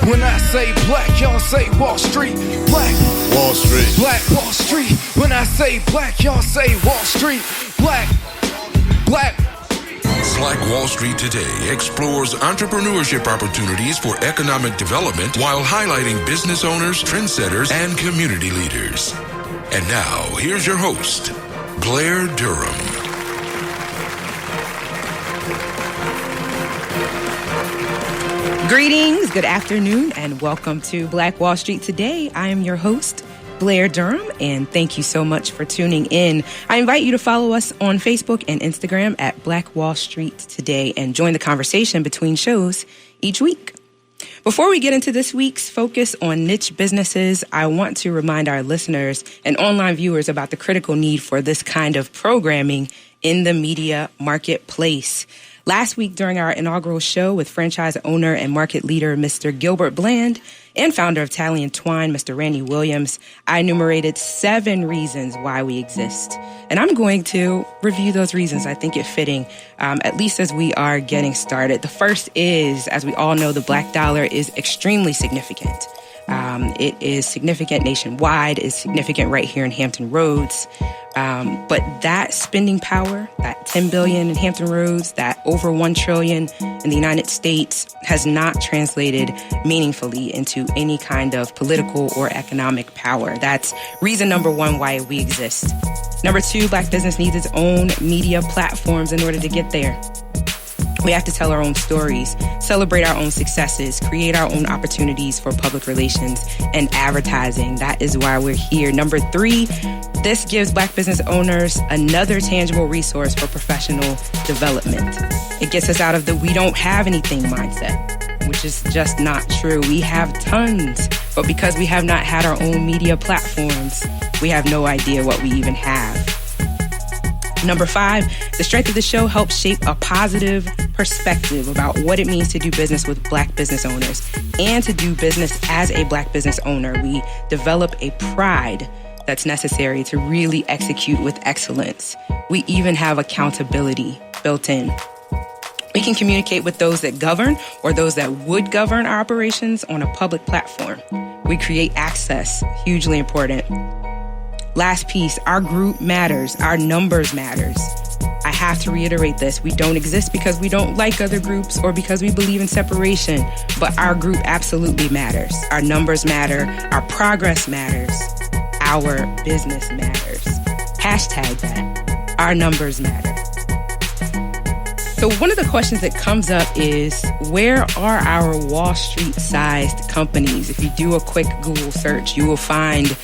When I say black, y'all say Wall Street. Black Wall Street. Black Wall Street. When I say black, y'all say Wall Street. Black Black Wall Street Today explores entrepreneurship opportunities for economic development while highlighting business owners, trendsetters, and community leaders. And now, here's your host, Blair Durham. Greetings, good afternoon, and welcome to Black Wall Street Today. I am your host, Blair Durham, and thank you so much for tuning in. I invite you to follow us on Facebook and Instagram at Black Wall Street Today and join the conversation between shows each week. Before we get into this week's focus on niche businesses, I want to remind our listeners and online viewers about the critical need for this kind of programming in the media marketplace. Last week, during our inaugural show with franchise owner and market leader, Mr. Gilbert Bland, and founder of Tally and Twine, Mr. Randy Williams, I enumerated 7 reasons why we exist. And I'm going to review those reasons. I think it fitting, at least as we are getting started. The first is, as we all know, the black dollar is extremely significant. It is significant nationwide, it's significant right here in Hampton Roads. But that spending power, that $10 billion in Hampton Roads, that over $1 trillion in the United States has not translated meaningfully into any kind of political or economic power. That's reason number 1 why we exist. Number 2, Black business needs its own media platforms in order to get there. We have to tell our own stories, celebrate our own successes, create our own opportunities for public relations and advertising. That is why we're here. Number 3, this gives Black business owners another tangible resource for professional development. It gets us out of the we don't have anything mindset, which is just not true. We have tons, but because we have not had our own media platforms, we have no idea what we even have. Number 5, the strength of the show helps shape a positive perspective about what it means to do business with Black business owners and to do business as a Black business owner. We develop a pride that's necessary to really execute with excellence. We even have accountability built in. We can communicate with those that govern or those that would govern our operations on a public platform. We create access, hugely important. Last piece, our group matters. Our numbers matters. I have to reiterate this. We don't exist because we don't like other groups or because we believe in separation, but our group absolutely matters. Our numbers matter. Our progress matters. Our business matters. Hashtag that. Our numbers matter. So one of the questions that comes up is, where are our Wall Street-sized companies? If you do a quick Google search, you will find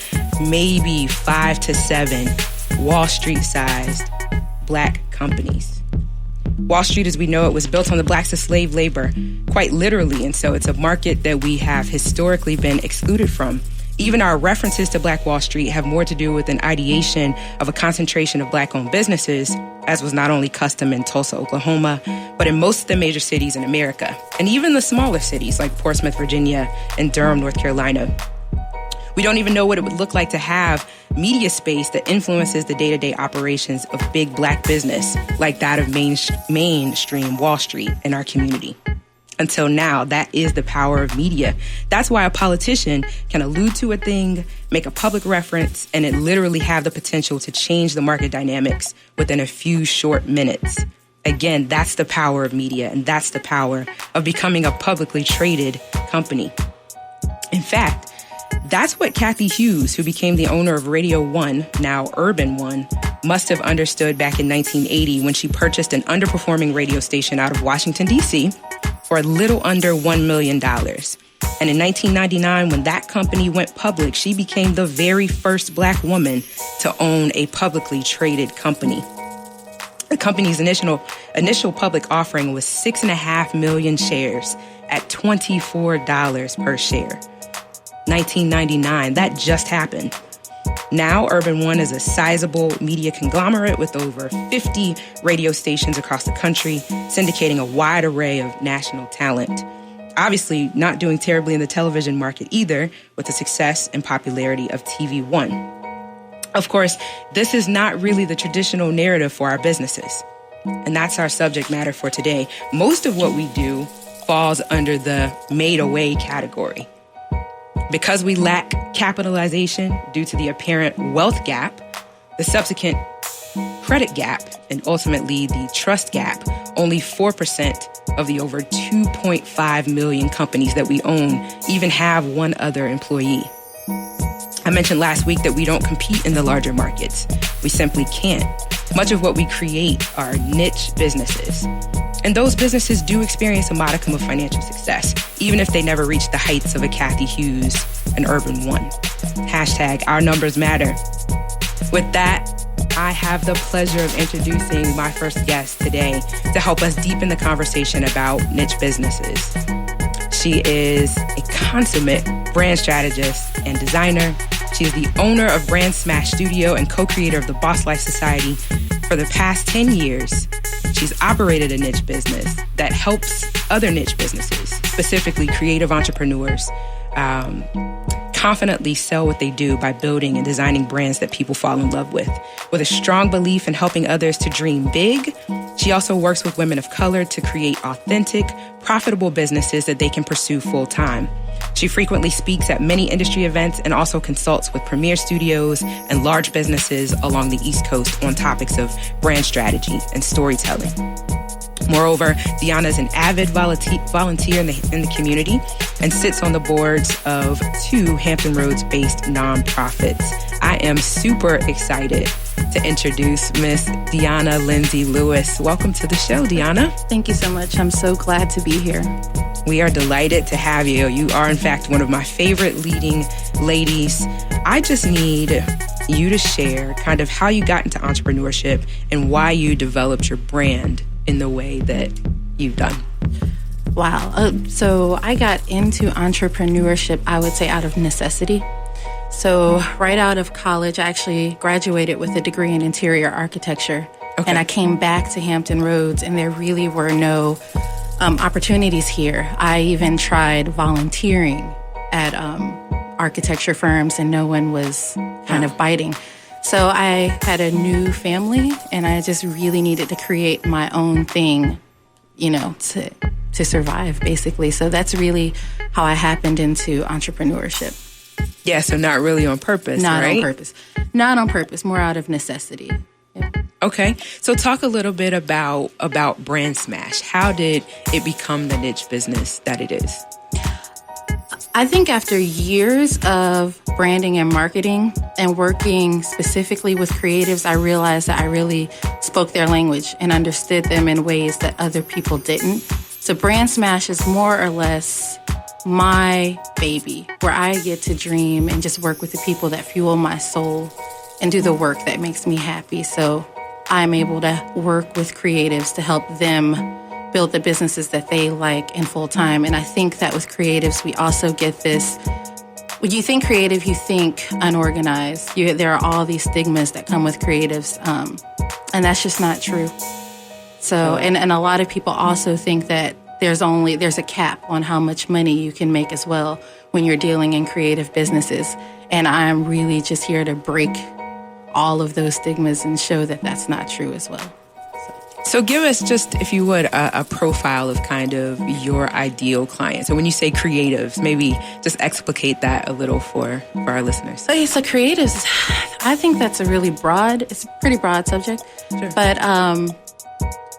maybe 5 to 7 Wall Street-sized Black companies. Wall Street, as we know it, was built on the backs of slave labor, quite literally, and so it's a market that we have historically been excluded from. Even our references to Black Wall Street have more to do with an ideation of a concentration of Black-owned businesses, as was not only custom in Tulsa, Oklahoma, but in most of the major cities in America, and even the smaller cities like Portsmouth, Virginia, and Durham, North Carolina. We don't even know what it would look like to have media space that influences the day-to-day operations of big Black business, like that of mainstream Wall Street in our community. Until now, that is the power of media. That's why a politician can allude to a thing, make a public reference, and it literally have the potential to change the market dynamics within a few short minutes. Again, that's the power of media, and that's the power of becoming a publicly traded company. In fact, that's what Kathy Hughes, who became the owner of Radio One, now Urban One, must have understood back in 1980 when she purchased an underperforming radio station out of Washington, D.C., for a little under $1 million. And in 1999, when that company went public, she became the very first Black woman to own a publicly traded company. The company's initial public offering was 6.5 million shares at $24 per share. 1999, that just happened. Now, Urban One is a sizable media conglomerate with over 50 radio stations across the country, syndicating a wide array of national talent. Obviously, not doing terribly in the television market either, with the success and popularity of TV One. Of course, this is not really the traditional narrative for our businesses. And that's our subject matter for today. Most of what we do falls under the made away category. Because we lack capitalization due to the apparent wealth gap, the subsequent credit gap, and ultimately the trust gap, only 4% of the over 2.5 million companies that we own even have one other employee. I mentioned last week that we don't compete in the larger markets. We simply can't. Much of what we create are niche businesses. And those businesses do experience a modicum of financial success, even if they never reach the heights of a Kathy Hughes, an Urban One. Hashtag our numbers matter. With that, I have the pleasure of introducing my first guest today to help us deepen the conversation about niche businesses. She is a consummate brand strategist and designer. She is the owner of Brand Smash Studio and co-creator of the Boss Life Society. For the past 10 years, she's operated a niche business that helps other niche businesses, specifically creative entrepreneurs, confidently sell what they do by building and designing brands that people fall in love with. With a strong belief in helping others to dream big, she also works with women of color to create authentic, profitable businesses that they can pursue full time. She frequently speaks at many industry events and also consults with premier studios and large businesses along the East Coast on topics of brand strategy and storytelling. Moreover, Deanna is an avid volunteer in the community and sits on the boards of 2 Hampton Roads-based nonprofits. I am super excited to introduce Miss Deanna Lindsay Lewis. Welcome to the show, Deanna. Thank you so much. I'm so glad to be here. We are delighted to have you. You are, in fact, one of my favorite leading ladies. I just need you to share kind of how you got into entrepreneurship and why you developed your brand in the way that you've done. Wow. So I got into entrepreneurship, I would say, out of necessity. So right out of college, I actually graduated with a degree in interior architecture. Okay. And I came back to Hampton Roads, and there really were no opportunities here. I even tried volunteering at architecture firms, and no one was kind of biting. So I had a new family, and I just really needed to create my own thing, to survive, basically. So that's really how I happened into entrepreneurship. Yeah, so not really on purpose, Not right? on purpose. Not on purpose, more out of necessity. Yeah. Okay, so talk a little bit about Brand Smash. How did it become the niche business that it is? I think after years of branding and marketing and working specifically with creatives, I realized that I really spoke their language and understood them in ways that other people didn't. So Brand Smash is more or less my baby, where I get to dream and just work with the people that fuel my soul and do the work that makes me happy. So I'm able to work with creatives to help them build the businesses that they like in full time. And I think that with creatives, we also get this, when you think creative, you think unorganized. There are all these stigmas that come with creatives, and that's just not true. So, and a lot of people also think that there's a cap on how much money you can make as well when you're dealing in creative businesses. And I'm really just here to break all of those stigmas and show that that's not true as well. So give us just, if you would, a profile of kind of your ideal client. So when you say creatives, maybe just explicate that a little for our listeners. Okay, so creatives, I think that's it's a pretty broad subject. Sure. But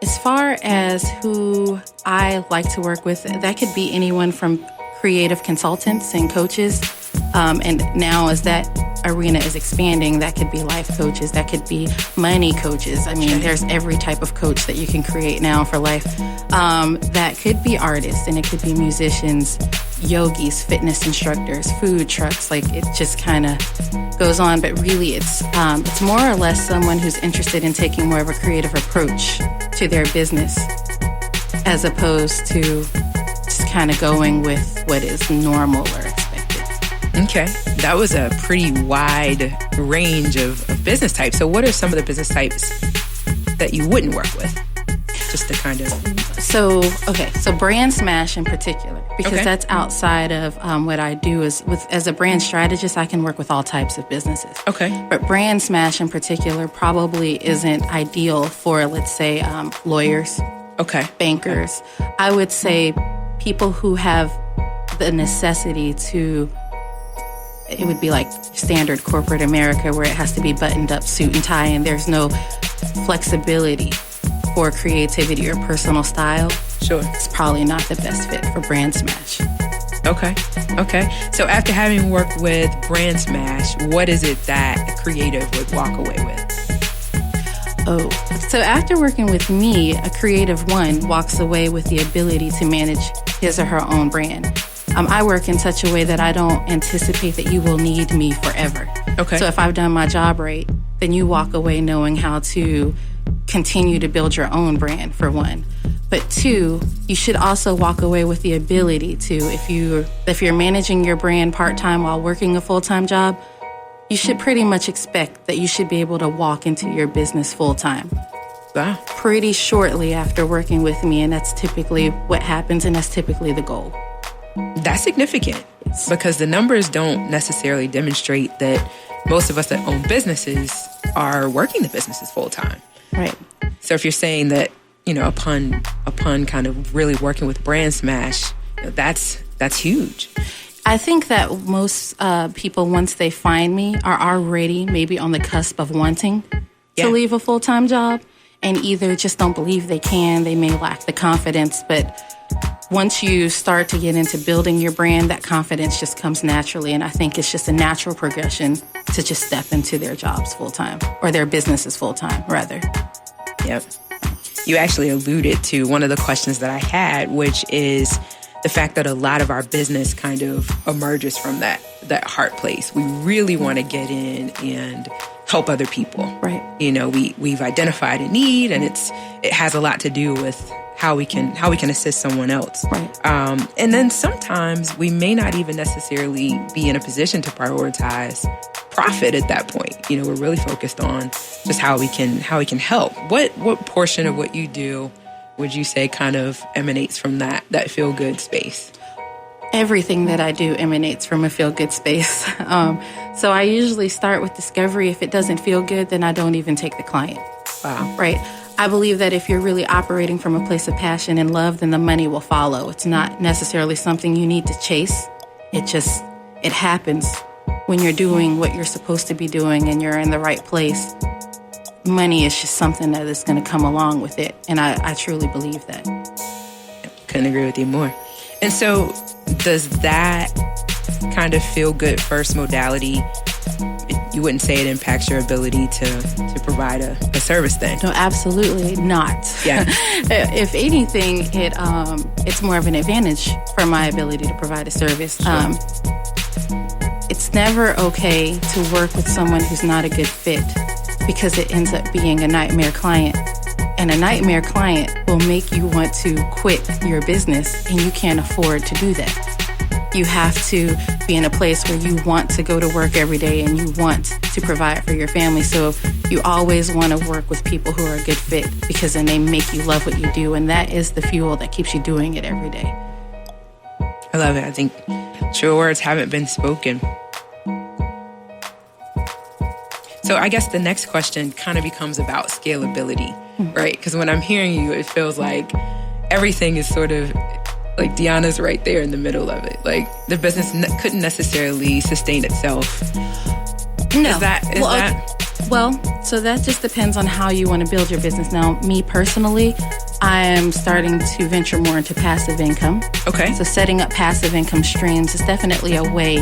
as far as who I like to work with, that could be anyone from creative consultants and coaches. And now as that arena is expanding, that could be life coaches, that could be money coaches. I mean, there's every type of coach that you can create now for life. That could be artists, and it could be musicians, yogis, fitness instructors, food trucks. Like, it just kind of goes on. But really, it's more or less someone who's interested in taking more of a creative approach to their business, as opposed to just kind of going with what is normal or expected. Okay. That was a pretty wide range of business types. So what are some of the business types that you wouldn't work with? Just to kind of... So Brand Smash in particular, because that's outside of what I do as a brand strategist, I can work with all types of businesses. Okay. But Brand Smash in particular probably isn't ideal for, let's say, lawyers. Okay. Bankers. I would say people who have the necessity to, it would be like standard corporate America where it has to be buttoned up suit and tie and there's no flexibility for creativity or personal style. Sure. It's probably not the best fit for Brand Smash. Okay. So after having worked with Brand Smash, what is it that a creative would walk away with? So after working with me, a creative one walks away with the ability to manage his or her own brand. I work in such a way that I don't anticipate that you will need me forever. Okay. So if I've done my job right, then you walk away knowing how to continue to build your own brand, for one. But two, you should also walk away with the ability to, if you're managing your brand part-time while working a full-time job, you should pretty much expect that you should be able to walk into your business full-time. Wow. Pretty shortly after working with me, and that's typically what happens, and that's typically the goal. That's significant because the numbers don't necessarily demonstrate that most of us that own businesses are working the businesses full-time. Right. So if you're saying that, upon kind of really working with Brand Smash, that's huge. I think that most people, once they find me, are already maybe on the cusp of wanting to leave a full-time job and either just don't believe they can, they may lack the confidence, but once you start to get into building your brand, that confidence just comes naturally, and I think it's just a natural progression to just step into their jobs full-time, or their businesses full-time, rather. Yep. You actually alluded to one of the questions that I had, which is the fact that a lot of our business kind of emerges from that heart place. We really want to get in and help other people. Right. We've identified a need, and it has a lot to do with how we can assist someone else. Right. And then sometimes we may not even necessarily be in a position to prioritize profit at that point. We're really focused on just how we can help. What portion of what you do would you say kind of emanates from that feel-good space? Everything that I do emanates from a feel-good space. So I usually start with discovery. If it doesn't feel good, then I don't even take the client. Wow. Right. I believe that if you're really operating from a place of passion and love, then the money will follow. It's not necessarily something you need to chase. It happens when you're doing what you're supposed to be doing and you're in the right place. Money is just something that is going to come along with it. And I truly believe that. Couldn't agree with you more. And so does that kind of feel good first modality, you wouldn't say it impacts your ability to provide a service then? No, absolutely not. Yeah. If anything, it's more of an advantage for my ability to provide a service. Sure. It's never okay to work with someone who's not a good fit because it ends up being a nightmare client. And a nightmare client will make you want to quit your business, and you can't afford to do that. You have to be in a place where you want to go to work every day and you want to provide for your family. So you always want to work with people who are a good fit because then they make you love what you do. And that is the fuel that keeps you doing it every day. I love it. I think true words haven't been spoken. So I guess the next question kind of becomes about scalability, right? Because when I'm hearing you, it feels like everything is sort of like Deanna's right there in the middle of it. Like the business couldn't necessarily sustain itself. No. Well, so that just depends on how you want to build your business. Now, me personally, I am starting to venture more into passive income. Okay. So setting up passive income streams is definitely a way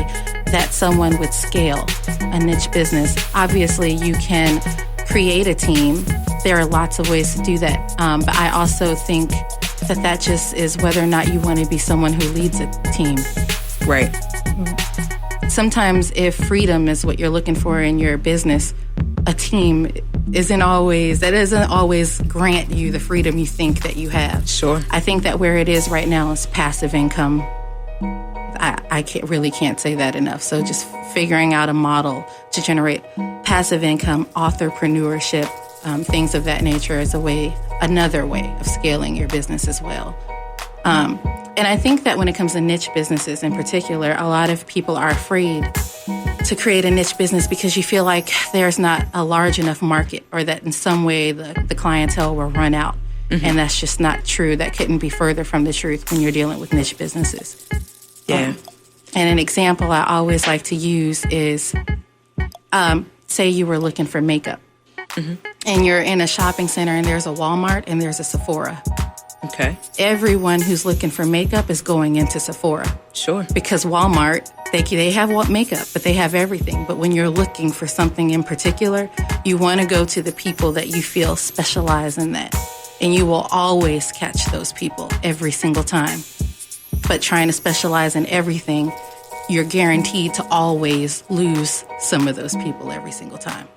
that someone would scale a niche business. Obviously, you can create a team. There are lots of ways to do that. But I also think that just is whether or not you want to be someone who leads a team. Right. Sometimes if freedom is what you're looking for in your business, a team doesn't always grant you the freedom you think that you have. Sure. I think that where it is right now is passive income. I can't say that enough. So just figuring out a model to generate passive income, entrepreneurship, things of that nature is another way of scaling your business as well. And I think that when it comes to niche businesses in particular, a lot of people are afraid to create a niche business because you feel like there's not a large enough market or that in some way the clientele will run out. And that's just not true. That couldn't be further from the truth when you're dealing with niche businesses. Yeah. And an example I always like to use is, say you were looking for makeup. And you're in a shopping center and there's a Walmart and there's a Sephora. Okay. Everyone who's looking for makeup is going into Sephora. Sure. Because Walmart, they have makeup, but they have everything. But when you're looking for something in particular, you want to go to the people that you feel specialize in that. And you will always catch those people every single time. But trying to specialize in everything, you're guaranteed to always lose some of those people every single time.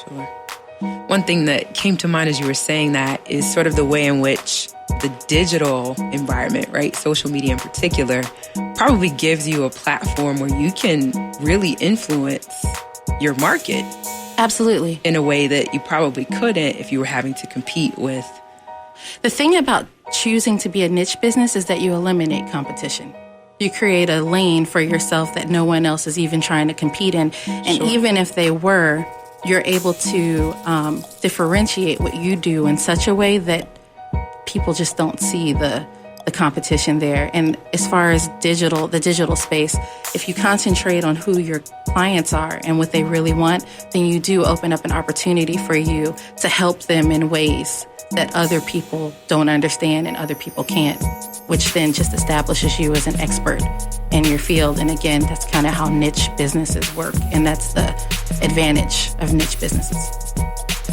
Sure. One thing that came to mind as you were saying that is sort of the way in which the digital environment, right, social media in particular, probably gives you a platform where you can really influence your market. Absolutely. In a way that you probably couldn't if you were having to compete with. The thing about choosing to be a niche business is that you eliminate competition. You create a lane for yourself that no one else is even trying to compete in. And Sure. even if they were, you're able to differentiate what you do in such a way that people just don't see the competition there. And as far as the digital space, if you concentrate on who your clients are and what they really want, then you do open up an opportunity for you to help them in ways that other people don't understand and other people can't, which then just establishes you as an expert in your field. And again, that's kind of how niche businesses work. And that's the advantage of niche businesses.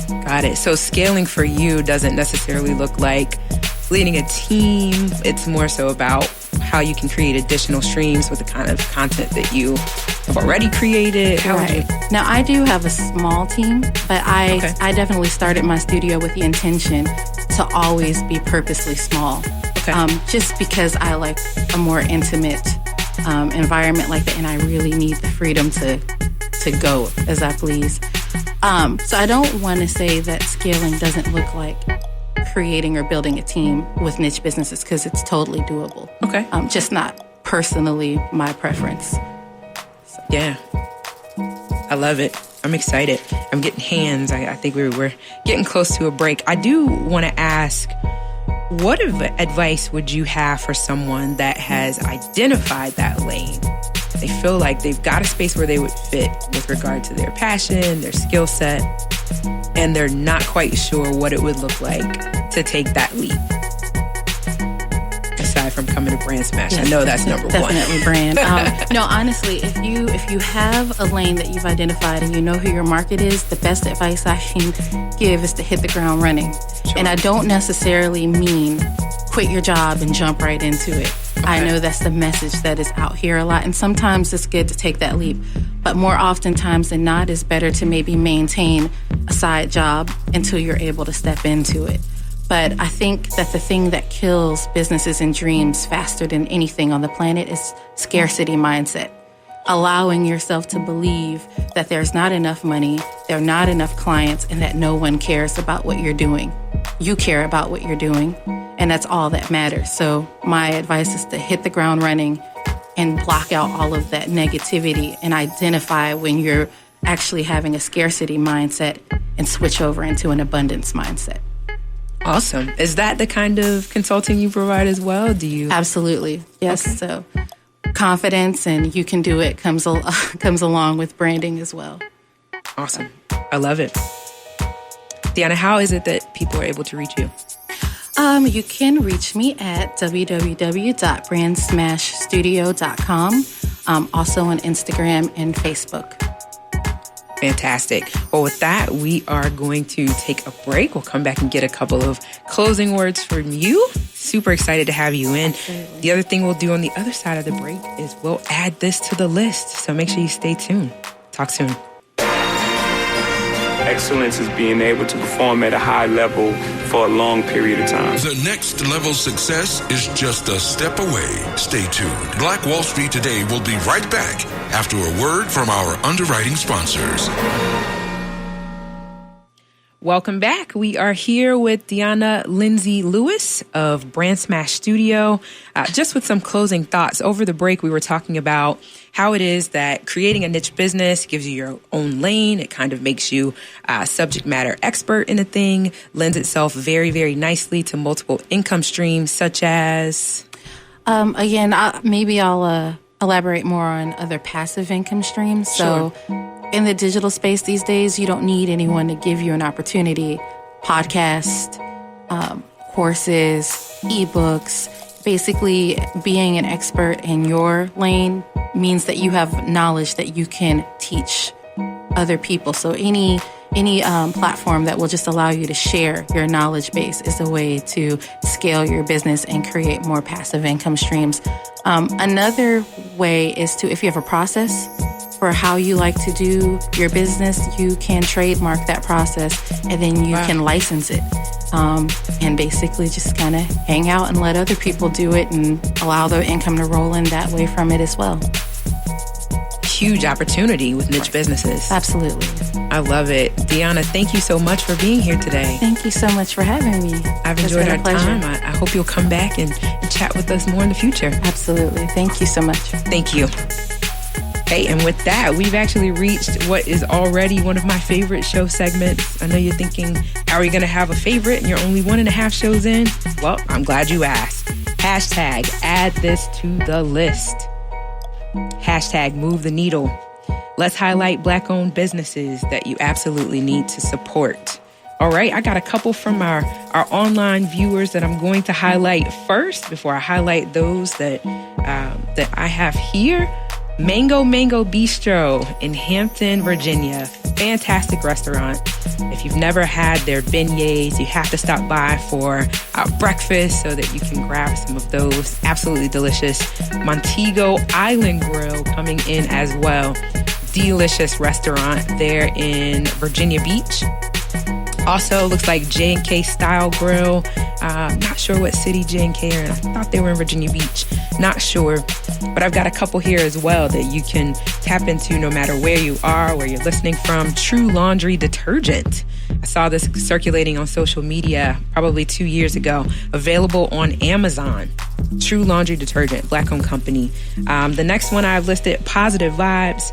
Got it. So scaling for you doesn't necessarily look like leading a team. It's more so about how you can create additional streams with the kind of content that you have already created. How would you? Now, I do have a small team, but I definitely started my studio with the intention to always be purposely small. Okay. Just because I like a more intimate environment like that, and I really need the freedom to go as I please. So I don't want to say that scaling doesn't look like creating or building a team with niche businesses, because it's totally doable. Okay. Just not personally my preference. So. Yeah. I love it. I'm excited. I'm getting hands. I think we're getting close to a break. I do want to ask, what advice would you have for someone that has identified that lane? They feel like they've got a space where they would fit with regard to their passion, their skill set, and they're not quite sure what it would look like to take that leap. Aside from coming to Brand Smash, yes, I know that's number one. Definitely brand. No, honestly, if you have a lane that you've identified and you know who your market is, the best advice I can give is to hit the ground running. Sure. And I don't necessarily mean quit your job and jump right into it. Okay. I know that's the message that is out here a lot, and sometimes it's good to take that leap. But more oftentimes than not, it's better to maybe maintain a side job until you're able to step into it. But I think that the thing that kills businesses and dreams faster than anything on the planet is scarcity mindset. Allowing yourself to believe that there's not enough money, there are not enough clients, and that no one cares about what you're doing. You care about what you're doing, and that's all that matters. So my advice is to hit the ground running and block out all of that negativity and identify when you're actually having a scarcity mindset and switch over into an abundance mindset. Awesome. Is that the kind of consulting you provide as well? Do you? Absolutely. Yes. Okay. So confidence and you can do it comes along with branding as well. Awesome. I love it. Deanna, how is it that people are able to reach you? You can reach me at www.brandsmashstudio.com, also on Instagram and Facebook. Fantastic. Well, with that, we are going to take a break. We'll come back and get a couple of closing words from you. Super excited to have you in. Absolutely. The other thing we'll do on the other side of the break is we'll add this to the list. So make sure you stay tuned. Talk soon. Excellence is being able to perform at a high level for a long period of time. The next level success is just a step away. Stay tuned. Black Wall Street Today will be right back after a word from our underwriting sponsors. Welcome back. We are here with Deanna Lindsay Lewis of Brand Smash Studio. Just with some closing thoughts. Over the break, we were talking about how it is that creating a niche business gives you your own lane. It kind of makes you a subject matter expert in a thing, lends itself very, very nicely to multiple income streams, such as... Again, I'll elaborate more on other passive income streams. Sure. So in the digital space these days, you don't need anyone to give you an opportunity. Podcasts, courses, ebooks. Basically, being an expert in your lane means that you have knowledge that you can teach other people. So any platform that will just allow you to share your knowledge base is a way to scale your business and create more passive income streams. Another way is to, if you have a process for how you like to do your business, you can trademark that process and then you can license it. And basically just kind of hang out and let other people do it and allow the income to roll in that way from it as well. Huge opportunity with niche businesses. Absolutely. I love it. Deanna, thank you so much for being here today. Thank you so much for having me. I've enjoyed our time. I hope you'll come back and chat with us more in the future. Absolutely. Thank you so much. Thank you. Hey, and with that, we've actually reached what is already one of my favorite show segments. I know you're thinking, how are you going to have a favorite and you're only 1.5 shows in? Well, I'm glad you asked. Hashtag add this to the list. Hashtag move the needle. Let's highlight Black-owned businesses that you absolutely need to support. All right, I got a couple from our online viewers that I'm going to highlight first before I highlight those that I have here. Mango Bistro in Hampton, Virginia. Fantastic restaurant. If you've never had their beignets, you have to stop by for breakfast so that you can grab some of those. Absolutely delicious. Montego Island Grill coming in as well. Delicious restaurant there in Virginia Beach. Also, looks like J&K Style Grill. Not sure what city J&K are in. I thought they were in Virginia Beach. Not sure. But I've got a couple here as well that you can tap into no matter where you are, where you're listening from. True Laundry Detergent. I saw this circulating on social media probably 2 years ago. Available on Amazon. True Laundry Detergent, Black-owned company. The next one I've listed, Positive Vibes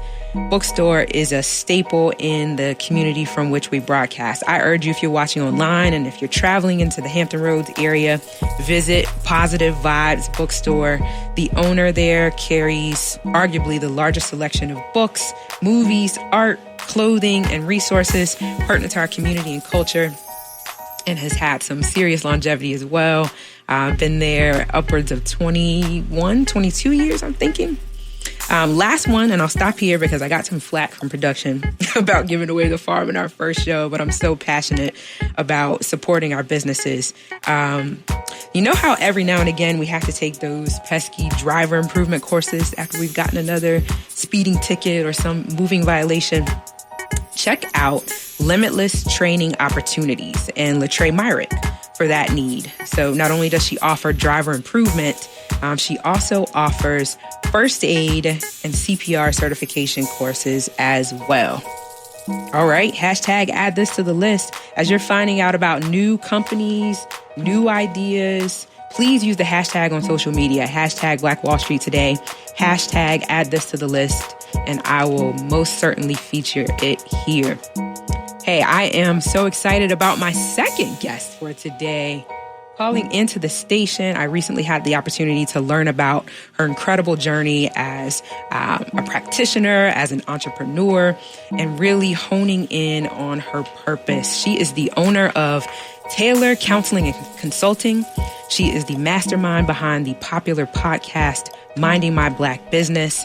Bookstore, is a staple in the community from which we broadcast. I urge you, if you're watching online and if you're traveling into the Hampton Roads area, visit Positive Vibes Bookstore. The owner there carries arguably the largest selection of books, movies, art, clothing, and resources pertinent to our community and culture, and has had some serious longevity as well. I've been there upwards of 21, 22 years, I'm thinking. Last one, and I'll stop here because I got some flack from production about giving away the farm in our first show, but I'm so passionate about supporting our businesses. You know how every now and again we have to take those pesky driver improvement courses after we've gotten another speeding ticket or some moving violation? Check out Limitless Training Opportunities and Latrey Myrick for that need. So not only does she offer driver improvement, she also offers first aid and CPR certification courses as well. All right, hashtag add this to the list. As you're finding out about new companies, new ideas, please use the hashtag on social media, hashtag Black Wall Street Today, hashtag add this to the list, and I will most certainly feature it here. Hey, I am so excited about my second guest for today. Calling into the station, I recently had the opportunity to learn about her incredible journey as a practitioner, as an entrepreneur, and really honing in on her purpose. She is the owner of Taylor Counseling and Consulting. She is the mastermind behind the popular podcast, Minding My Black Business.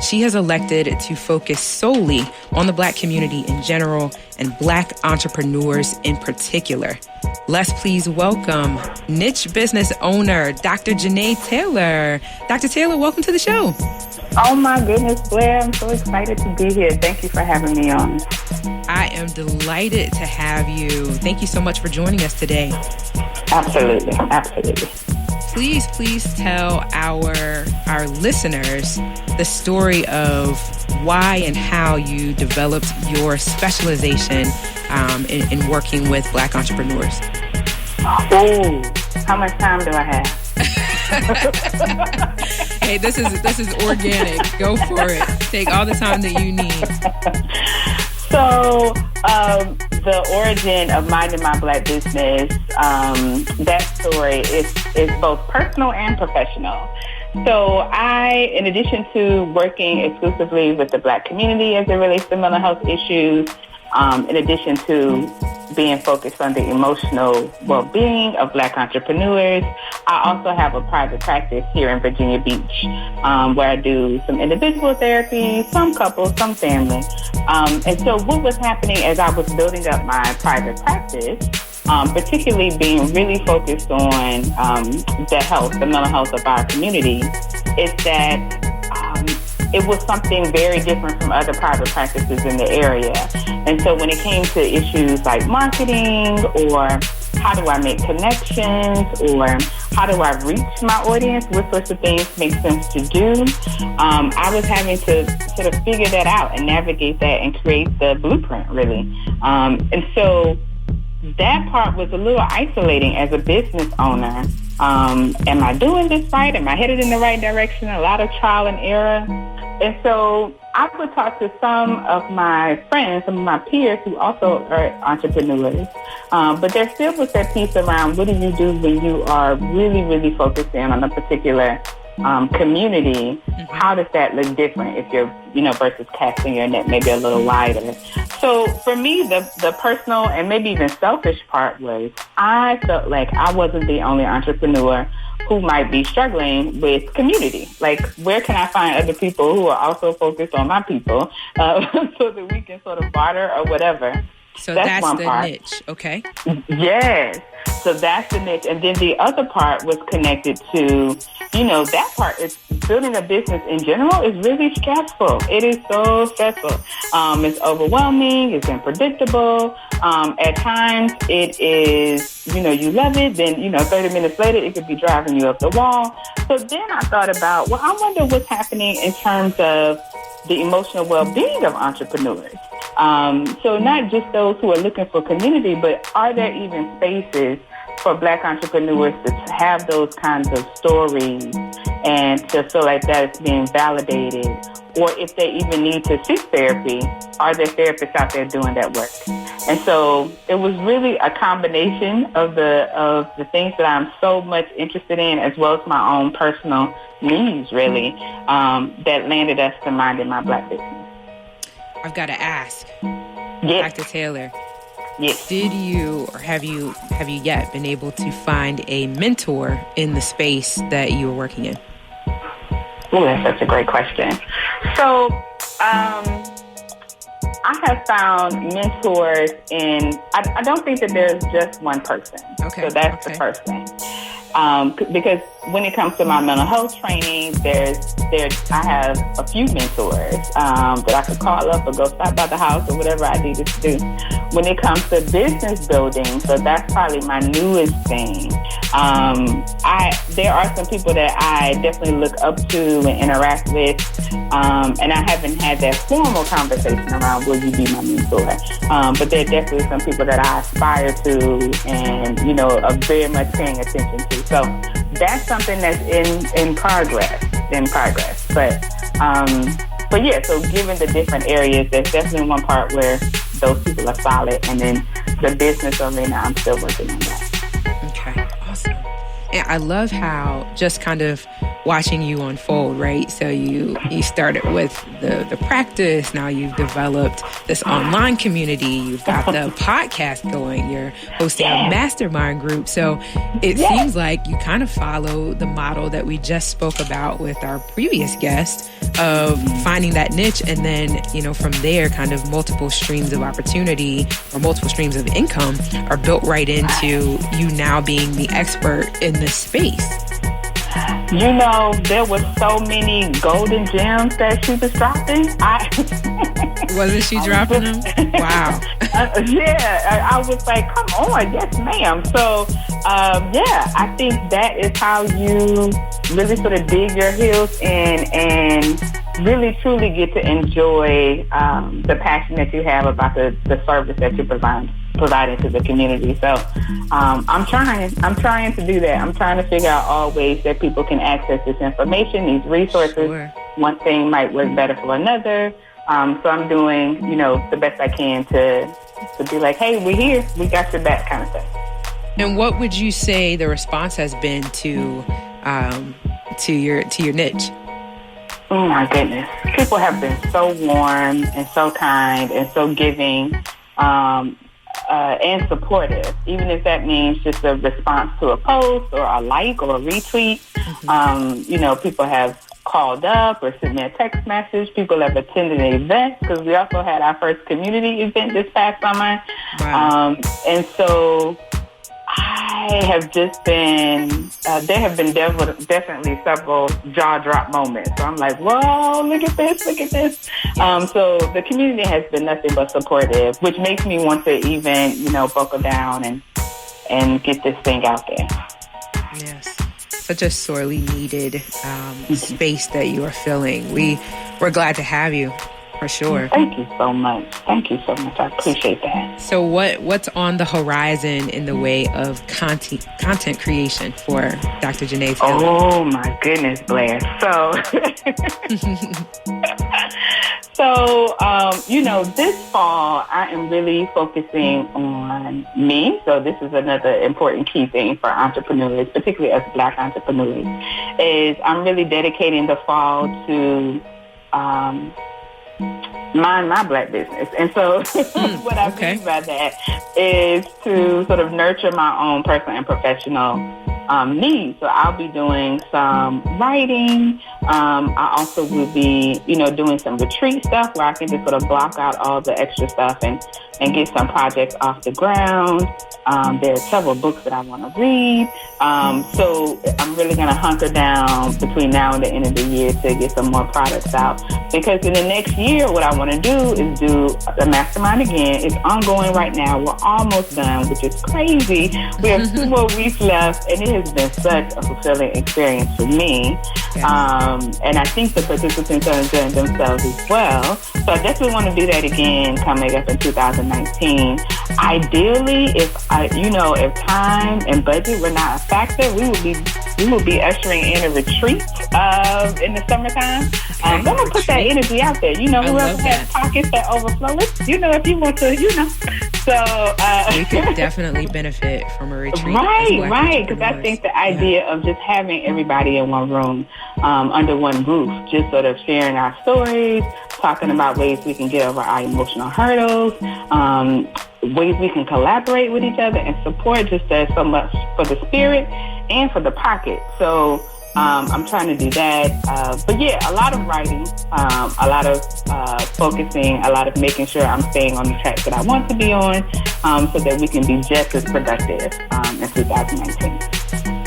She has elected to focus solely on the Black community in general and Black entrepreneurs in particular. Let's please welcome niche business owner, Dr. Janae Taylor. Dr. Taylor, welcome to the show. Oh my goodness, Blair, I'm so excited to be here. Thank you for having me on. I am delighted to have you. Thank you so much for joining us today. Absolutely, absolutely. Please tell our listeners the story of why and how you developed your specialization in working with Black entrepreneurs. Oh, how much time do I have? Hey, this is organic. Go for it. Take all the time that you need. So, the origin of Minding My Black Business, that story is both personal and professional. So I, in addition to working exclusively with the Black community as it relates to mental health issues, in addition to being focused on the emotional well-being of Black entrepreneurs, I also have a private practice here in Virginia Beach, where I do some individual therapy, some couples, some family. And so what was happening as I was building up my private practice, particularly being really focused on the mental health of our community, is that it was something very different from other private practices in the area. And so when it came to issues like marketing, or how do I make connections, or how do I reach my audience, what sorts of things make sense to do, I was having to sort of figure that out and navigate that and create the blueprint, really. And so that part was a little isolating as a business owner. Am I doing this right? Am I headed in the right direction? A lot of trial and error. And so I would talk to some of my friends, some of my peers who also are entrepreneurs. But there still was that piece around, what do you do when you are really, really focused in on a particular community? How does that look different if you're, versus casting your net maybe a little wider? So for me, the personal and maybe even selfish part was I felt like I wasn't the only entrepreneur who might be struggling with community. Like, where can I find other people who are also focused on my people so that we can sort of barter or whatever? So that's one the part. niche, okay? Yes. So that's the niche. And then the other part was connected to, that part is building a business in general is really stressful. It is so stressful. It's overwhelming. It's unpredictable. At times it is, you love it. Then, 30 minutes later, it could be driving you up the wall. So then I thought about, I wonder what's happening in terms of the emotional well-being of entrepreneurs. So not just those who are looking for community, but are there even spaces for Black entrepreneurs to have those kinds of stories and to feel like that is being validated? Or if they even need to seek therapy, are there therapists out there doing that work? And so it was really a combination of the things that I'm so much interested in, as well as my own personal needs, really, that landed us to Minding My Black Business. I've got to ask, Yes. Dr. Taylor, Yes. did you or have you yet been able to find a mentor in the space that you were working in? Oh, that's such a great question. So, I have found mentors in, I don't think that there's just one person. Okay. So that's the first thing. Because when it comes to my mental health training, I have a few mentors that I could call up or go stop by the house or whatever I needed to do. When it comes to business building, so that's probably my newest thing. There are some people that I definitely look up to and interact with, and I haven't had that formal conversation around will you be my mentor. But there are definitely some people that I aspire to and are very much paying attention to. So that's something that's in progress. But yeah, so given the different areas, there's definitely one part where those people are solid, and then the business arena, I'm still working on that. Okay, awesome. And I love how just kind of watching you unfold, right? So you started with the practice. Now you've developed this online community. You've got the podcast going. You're hosting a mastermind group. So it seems like you kind of follow the model that we just spoke about with our previous guest of finding that niche. And then, from there, kind of multiple streams of opportunity or multiple streams of income are built right into you now being the expert in this space. There were so many golden gems that she was dropping. Wasn't she dropping them? Wow. I was like, come on, yes, ma'am. So, I think that is how you really sort of dig your heels in and really truly get to enjoy the passion that you have about the service that you're providing to the community. So I'm trying to do that. I'm trying to figure out all ways that people can access this information, these resources. Sure. One thing might work better for another. So I'm doing, the best I can to be like, hey, we're here, we got your back, kind of thing. And what would you say the response has been to your niche? Oh my goodness. People have been so warm and so kind and so giving and supportive, even if that means just a response to a post or a like or a retweet. Mm-hmm. People have called up or sent me a text message. People have attended an event because we also had our first community event this past summer. Wow. And so I have just been, there have been definitely several jaw drop moments. So I'm like, whoa, look at this. So the community has been nothing but supportive, which makes me want to even, buckle down and get this thing out there. Yes. Such a sorely needed space that you are filling. We're glad to have you, for sure. Thank you so much. I appreciate that. So what's on the horizon in the way of content creation for Dr. Janae Taylor? Oh my goodness, Blair. So, this fall I am really focusing on me. So this is another important key thing for entrepreneurs, particularly as Black entrepreneurs, is I'm really dedicating the fall to mind my Black business. And so what I mean by that is to sort of nurture my own personal and professional needs. So I'll be doing some writing. I also will be, doing some retreat stuff where I can just sort of block out all the extra stuff and get some projects off the ground. There are several books that I want to read. So I'm really going to hunker down between now and the end of the year to get some more products out. Because in the next year, what I want to do is do the mastermind again. It's ongoing right now. We're almost done, which is crazy. We have 2 more weeks left, and it has been such a fulfilling experience for me. And I think the participants are enjoying themselves as well. So I definitely want to do that again coming up in 2019. Ideally, if time and budget were not a factor, we will be ushering in a retreat in the summertime. I'm going to put that energy out there. Whoever has pockets that overflow, if you want to, So we could definitely benefit from a retreat. Right. Because I think the idea of just having everybody in one room, under one roof, just sort of sharing our stories, talking about ways we can get over our emotional hurdles, ways we can collaborate with each other and support just does so much for the spirit and for the pocket. So I'm trying to do that. But yeah, a lot of writing, a lot of focusing, a lot of making sure I'm staying on the track that I want to be on, so that we can be just as productive in 2019.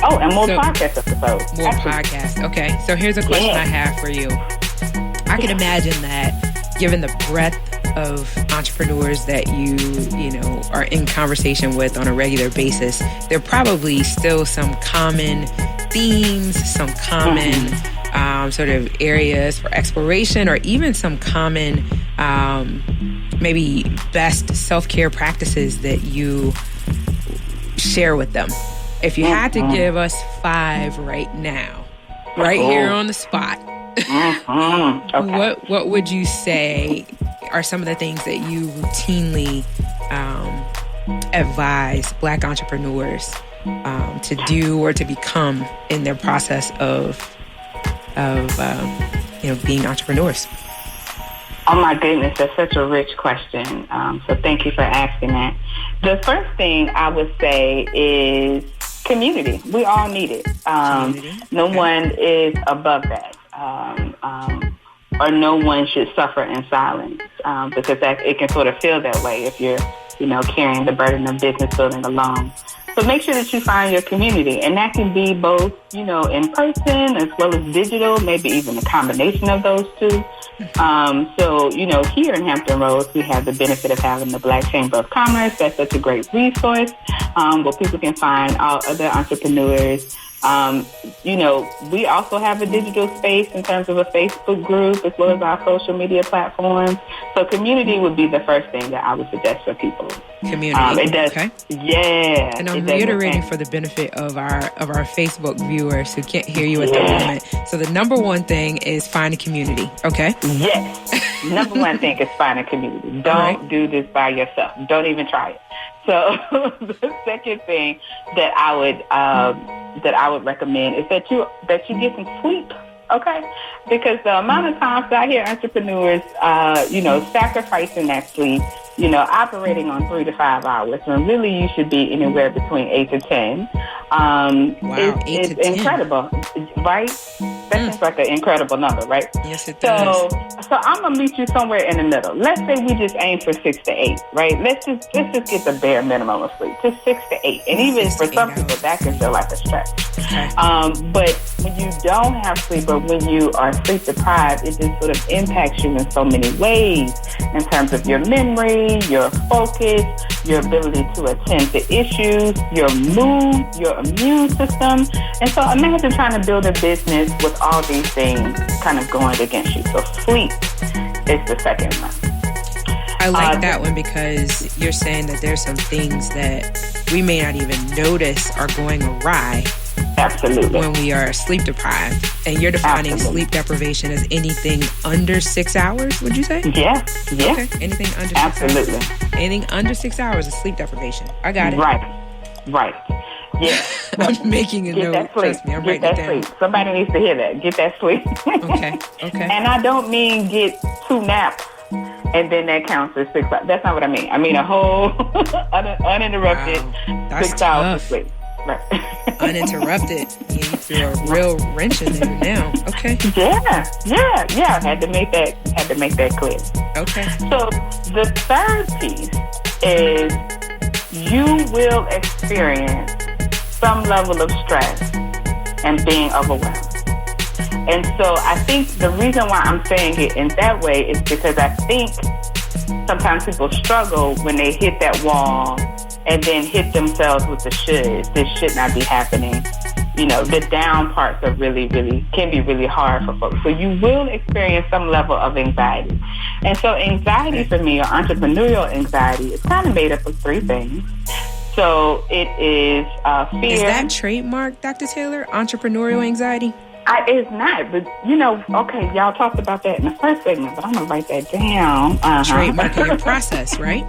Oh, and more podcast episodes. More podcasts. Okay. So here's a question I have for you. I can imagine that given the breadth of entrepreneurs that you are in conversation with on a regular basis, there are probably still some common themes, some common sort of areas for exploration, or even some common maybe best self-care practices that you share with them. If you had to give us 5 right now, here on the spot, what would you say are some of the things that you routinely advise Black entrepreneurs to do or to become in their process of being entrepreneurs? Oh my goodness, that's such a rich question. So thank you for asking that. The first thing I would say is community. We all need it. No one is above that. Or no one should suffer in silence, because it can sort of feel that way if you're, carrying the burden of business building alone. So make sure that you find your community, and that can be both, in person as well as digital, maybe even a combination of those two. So, here in Hampton Roads, we have the benefit of having the Black Chamber of Commerce. That's such a great resource where people can find all other entrepreneurs We also have a digital space in terms of a Facebook group as well as our social media platforms. So community would be the first thing that I would suggest for people. Community. It does. Okay. Yeah. And I'm reiterating for the benefit of our Facebook viewers who can't hear you at the moment. So the number one thing is find a community. Okay. Yes. Number one thing is find a community. Don't do this by yourself. Don't even try it. So the second thing that I would recommend is that you get some sleep. Okay, because the amount of times that I hear entrepreneurs, sacrificing that sleep, operating on 3 to 5 hours, when really you should be anywhere between 8 to 10. It's incredible, right? That seems like an incredible number, right? Yes, it does. So I'm gonna meet you somewhere in the middle. Let's say we just aim for 6 to 8, right? Let's just get the bare minimum of sleep, just 6 to 8. And even for some people, that can feel like a stretch. Okay. But when you don't have sleep, or when you are sleep deprived, it just sort of impacts you in so many ways in terms of your memory, your focus, your ability to attend to issues, your mood, your immune system. And so imagine trying to build a business with all these things kind of going against you. So sleep is the second one. I like that one because you're saying that there's some things that we may not even notice are going awry. Absolutely. When we are sleep deprived. And you're defining sleep deprivation as anything under 6 hours, would you say? Yeah. Okay. Anything under 6 Absolutely. hours. Anything under 6 hours is sleep deprivation. I got it. Right. Yeah. I'm making a note. Trust me, I'm writing it down. Sleep. Somebody needs to hear that. Get that sleep. Okay. And I don't mean get 2 naps and then that counts as 6 hours. That's not what I mean. I mean a whole uninterrupted 6 hours of sleep. Right. Uninterrupted. You threw a real wrench in there now. Okay. Yeah. Had to make that clear. Okay. So the third piece is you will experience some level of stress and being overwhelmed. And so I think the reason why I'm saying it in that way is because I think sometimes people struggle when they hit that wall and then hit themselves with the should. This should not be happening. The down parts are really can be really hard for folks. So you will experience some level of anxiety. And so anxiety for me, or entrepreneurial anxiety, is kind of made up of 3 things. So it is fear. Is that trademark, Dr. Taylor? Entrepreneurial anxiety? It's not, but okay, y'all talked about that in the first segment, but I'm gonna write that down. Trademarking your process, right?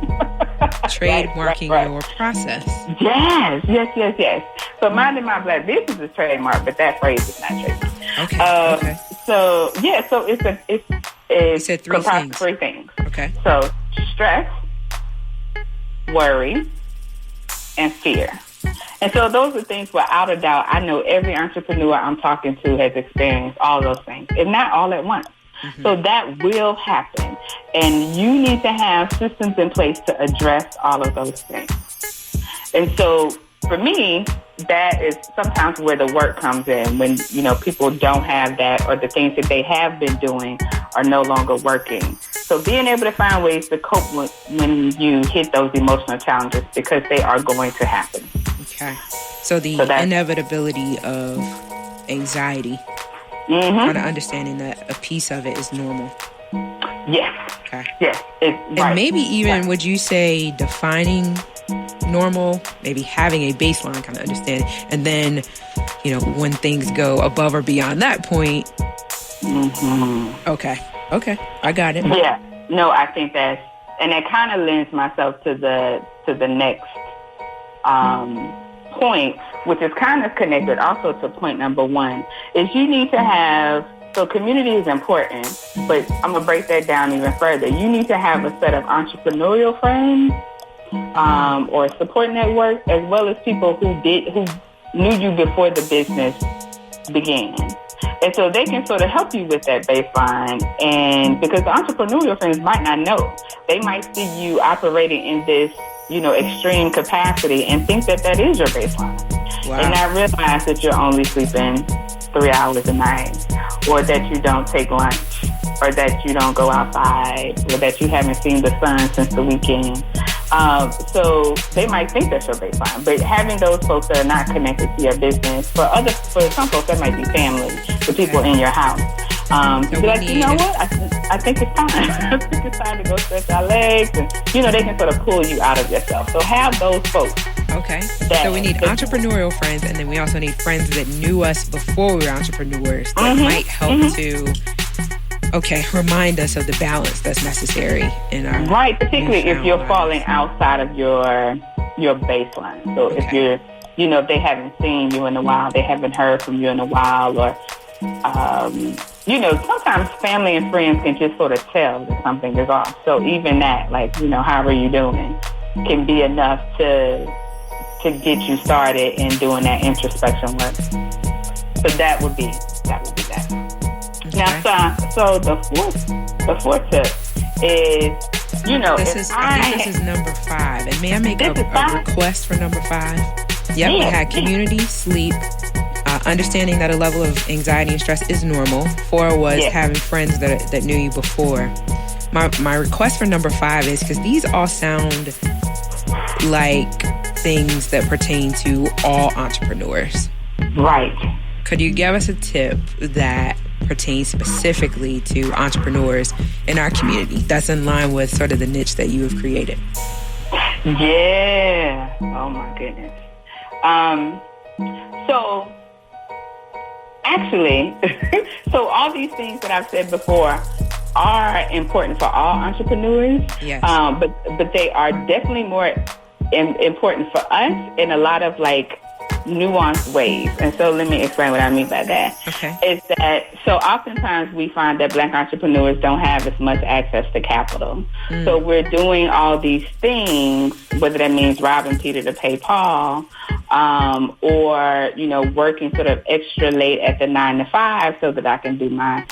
Trademarking your process. Yes. So minding my black business is trademark, but that phrase is not trademark. Okay. So it's said 3 things. 3 things. Okay. So stress, worry, and fear. And so those are things without a doubt, I know every entrepreneur I'm talking to has experienced all those things, if not all at once. Mm-hmm. So that will happen. And you need to have systems in place to address all of those things. And so for me, that is sometimes where the work comes in, when, people don't have that, or the things that they have been doing are no longer working. So being able to find ways to cope when you hit those emotional challenges, because they are going to happen. Okay. So the inevitability of anxiety, kind of understanding that a piece of it is normal. Yes. Okay. Yes. And maybe even, would you say, defining normal, maybe having a baseline kind of understanding, and then, when things go above or beyond that point. Mm-hmm. Okay. I got it. Yeah. No, I think that kind of lends myself to the next point, which is kind of connected also to point number 1, is you need to have, so community is important, but I'm going to break that down even further. You need to have a set of entrepreneurial friends or support network, as well as people who knew you before the business began. And so they can sort of help you with that baseline. And because the entrepreneurial friends might not know, they might see you operating in this, extreme capacity and think that is your baseline. Wow. And not realize that you're only sleeping 3 hours a night, or that you don't take lunch, or that you don't go outside, or that you haven't seen the sun since the weekend. So they might think that's your baseline, but having those folks that are not connected to your business, for some folks that might be family, the people in your house. So be like, you know what? I think it's time. I think it's time to go stretch our legs, and they can sort of pull you out of yourself. So have those folks. Okay. So we need entrepreneurial friends, and then we also need friends that knew us before we were entrepreneurs that might help to remind us of the balance that's necessary in our right, particularly if you're falling outside of your baseline. So if you're, if they haven't seen you in a while, they haven't heard from you in a while, or sometimes family and friends can just sort of tell that something is off. So even that, like, how are you doing, can be enough to get you started in doing that introspection work. So that would be that. Okay. Now, so the fourth tip is, I think this is number 5. And may I make a request for number 5? Yep, we had community, sleep, understanding that a level of anxiety and stress is normal. 4 was having friends that knew you before. My request for number 5 is, because these all sound like things that pertain to all entrepreneurs. Right. Could you give us a tip that pertains specifically to entrepreneurs in our community that's in line with sort of the niche that you have created? Yeah. Oh my goodness. So actually, so all these things that I've said before are important for all entrepreneurs. Yes. But they are definitely more important for us in a lot of nuanced ways. And so let me explain what I mean by that. Okay. Is that, so oftentimes we find that Black entrepreneurs don't have as much access to capital. So we're doing all these things, whether that means robbing Peter to pay Paul, or, working sort of extra late at the 9 to 5 so that I can do my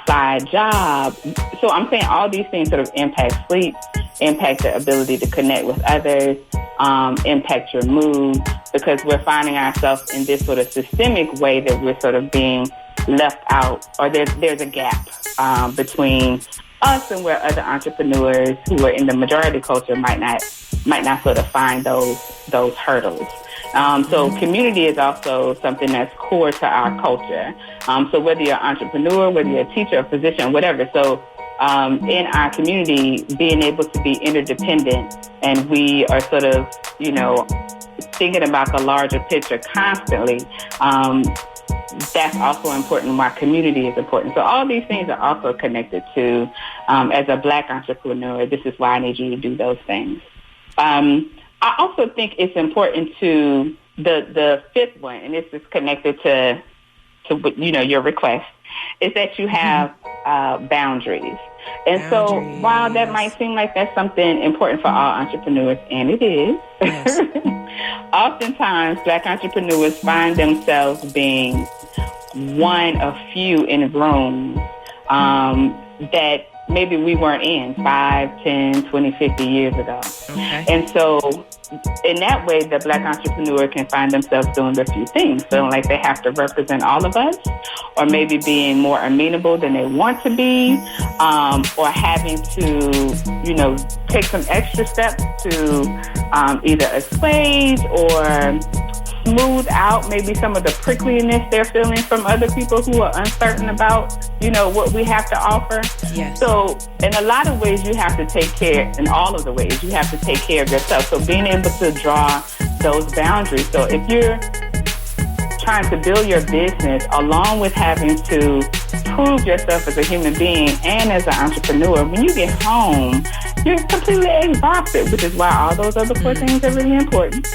side job. So I'm saying all these things sort of impact sleep, impact the ability to connect with others, impact your mood, because we're finding ourselves in this sort of systemic way that we're sort of being left out, or there's a gap between us and where other entrepreneurs who are in the majority culture might not sort of find those hurdles. So community is also something that's core to our culture. So whether you're an entrepreneur, whether you're a teacher, a physician, whatever. So in our community, being able to be interdependent, and we are sort of, thinking about the larger picture constantly, that's also important. Why community is important. So all these things are also connected to, as a Black entrepreneur, this is why I need you to do those things. I also think it's important to the 5th one, and this is connected to your request, is that you have boundaries. And so while that might seem like that's something important for all entrepreneurs, and it is, yes. Oftentimes Black entrepreneurs find themselves being one of few in rooms that maybe we weren't in 5, 10, 20, 50 years ago. Okay. And so in that way, the Black entrepreneur can find themselves doing a few things, feeling like they have to represent all of us, or maybe being more amenable than they want to be, or having to, take some extra steps to either assuage or smooth out maybe some of the prickliness they're feeling from other people who are uncertain about, what we have to offer. Yes. So in a lot of ways, you have to take care, in all of the ways, you have to take care of yourself. So being able to draw those boundaries. So if you're trying to build your business along with having to prove yourself as a human being and as an entrepreneur, when you get home, you're completely exhausted, which is why all those other 4 things are really important.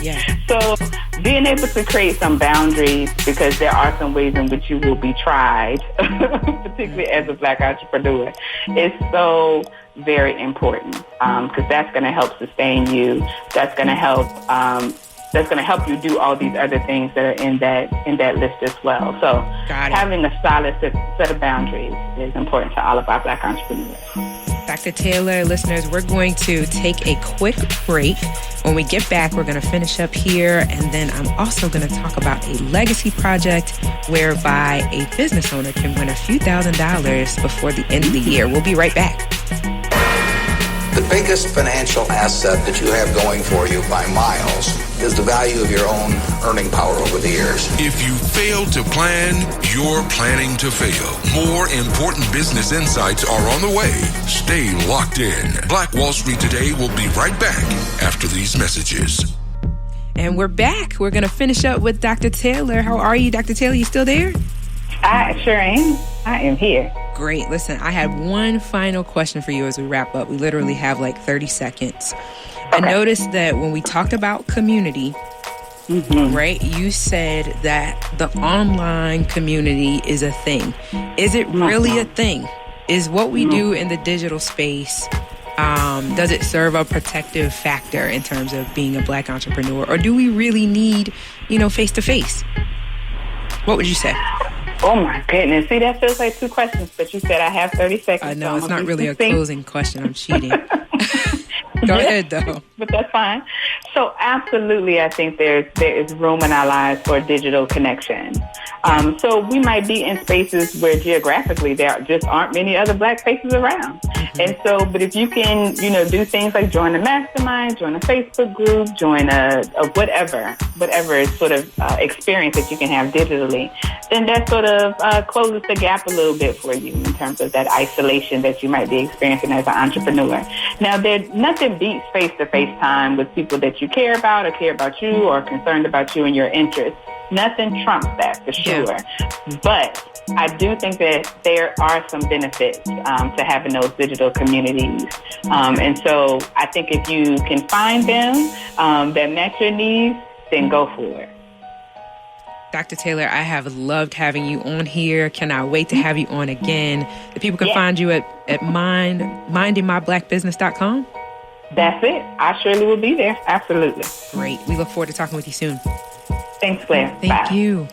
Yeah. So being able to create some boundaries, because there are some ways in which you will be tried, particularly as a Black entrepreneur, is so very important, because that's going to help sustain you. That's going to help. That's going to help you do all these other things that are in that list as well. So having a solid set of boundaries is important to all of our Black entrepreneurs. Dr. Taylor, listeners, we're going to take a quick break. When we get back, we're going to finish up here, and then I'm also going to talk about a legacy project whereby a business owner can win a few $1,000s before the end of the year. We'll be right back. The biggest financial asset that you have going for you by miles is the value of your own earning power over the years. If you fail to plan, you're planning to fail. More important business insights are on the way. Stay locked in. Black Wall Street Today will be right back after these messages. And we're back. We're going to finish up with Dr. Taylor. How are you, Dr. Taylor? You still there? I sure am. I am here. Great. Listen, I have one final question for you as we wrap up. We literally have like 30 seconds. I noticed that when we talked about community, right, you said that the online community is a thing. Is it really a thing? Is what we do in the digital space, does it serve a protective factor in terms of being a Black entrepreneur? Or do we really need, face-to-face? What would you say? Oh, my goodness. See, that feels like two questions, but you said I have 30 seconds. I know, it's not really a closing question. I'm cheating. Go ahead, though. But that's fine. So absolutely, I think there is room in our lives for digital connection. So we might be in spaces where geographically there just aren't many other Black faces around. And so, but if you can, do things like join a mastermind, join a Facebook group, join a whatever sort of experience that you can have digitally, then that sort of closes the gap a little bit for you in terms of that isolation that you might be experiencing as an entrepreneur. Now, nothing beats face-to-face time with people that you care about or care about you or are concerned about you and your interests. Nothing trumps that for sure. Yeah. But I do think that there are some benefits to having those digital communities. And so I think if you can find them that match your needs, then go for it. Dr. Taylor, I have loved having you on here. Cannot wait to have you on again. The people can find you at mindingmyblackbusiness.com. That's it. I surely will be there. Absolutely. Great. We look forward to talking with you soon. Thanks, Blair. Thank you.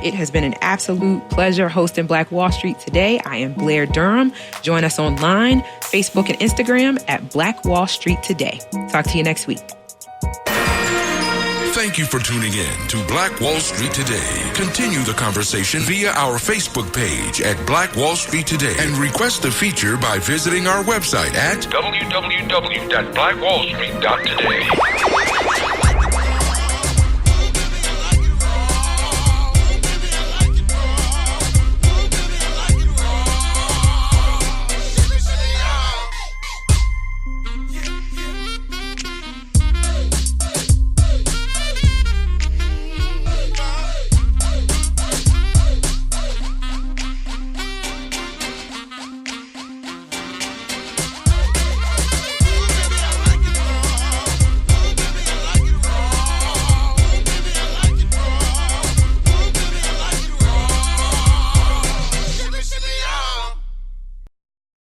It has been an absolute pleasure hosting Black Wall Street today. I am Blair Durham. Join us online, Facebook and Instagram at Black Wall Street Today. Talk to you next week. Thank you for tuning in to Black Wall Street Today. Continue the conversation via our Facebook page at Black Wall Street Today and request a feature by visiting our website at www.blackwallstreet.today.